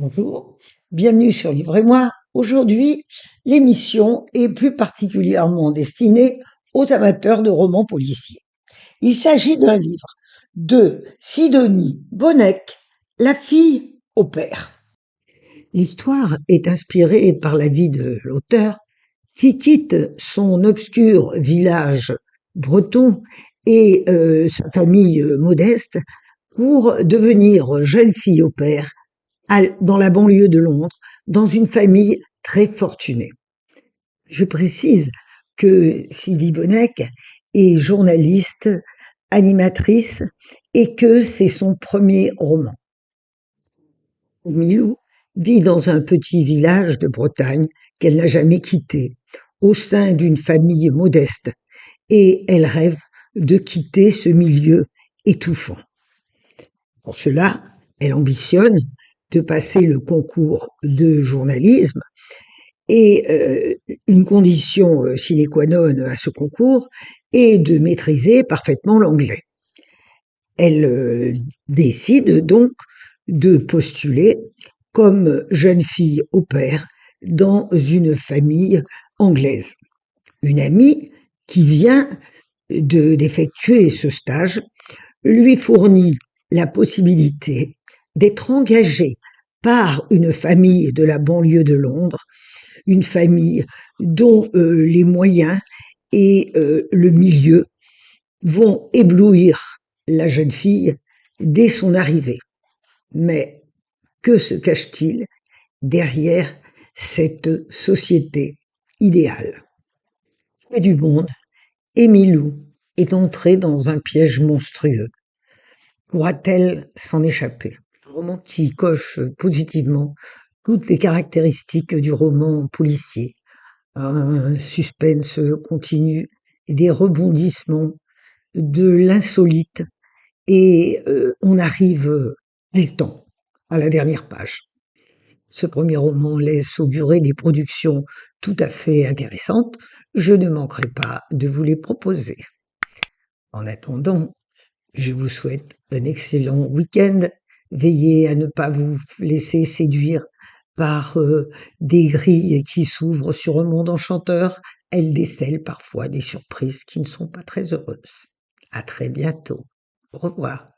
Bonjour, bienvenue sur Livre et moi. Aujourd'hui, l'émission est plus particulièrement destinée aux amateurs de romans policiers. Il s'agit d'un livre de Sidonie Bonnec, La fille au père. L'histoire est inspirée par la vie de l'auteur qui quitte son obscur village breton et sa famille modeste pour devenir jeune fille au père dans la banlieue de Londres, dans une famille très fortunée. Je précise que Sylvie Bonnec est journaliste, animatrice, et que c'est son premier roman. Milou vit dans un petit village de Bretagne qu'elle n'a jamais quitté, au sein d'une famille modeste, et elle rêve de quitter ce milieu étouffant. Pour cela, elle ambitionne de passer le concours de journalisme et une condition sine qua non à ce concours est de maîtriser parfaitement l'anglais. Elle décide donc de postuler comme jeune fille au pair dans une famille anglaise. Une amie qui vient d'effectuer ce stage lui fournit la possibilité d'être engagée par une famille de la banlieue de Londres, une famille dont les moyens et le milieu vont éblouir la jeune fille dès son arrivée. Mais que se cache-t-il derrière cette société idéale? Et du monde, Emilou est entrée dans un piège monstrueux. Pourra-t-elle s'en échapper? Un roman qui coche positivement toutes les caractéristiques du roman policier. Un suspense continu, des rebondissements, de l'insolite, et on arrive haletant à la dernière page. Ce premier roman laisse augurer des productions tout à fait intéressantes. Je ne manquerai pas de vous les proposer. En attendant, je vous souhaite un excellent week-end. Veillez à ne pas vous laisser séduire par des grilles qui s'ouvrent sur un monde enchanteur. Elles décèlent parfois des surprises qui ne sont pas très heureuses. À très bientôt. Au revoir.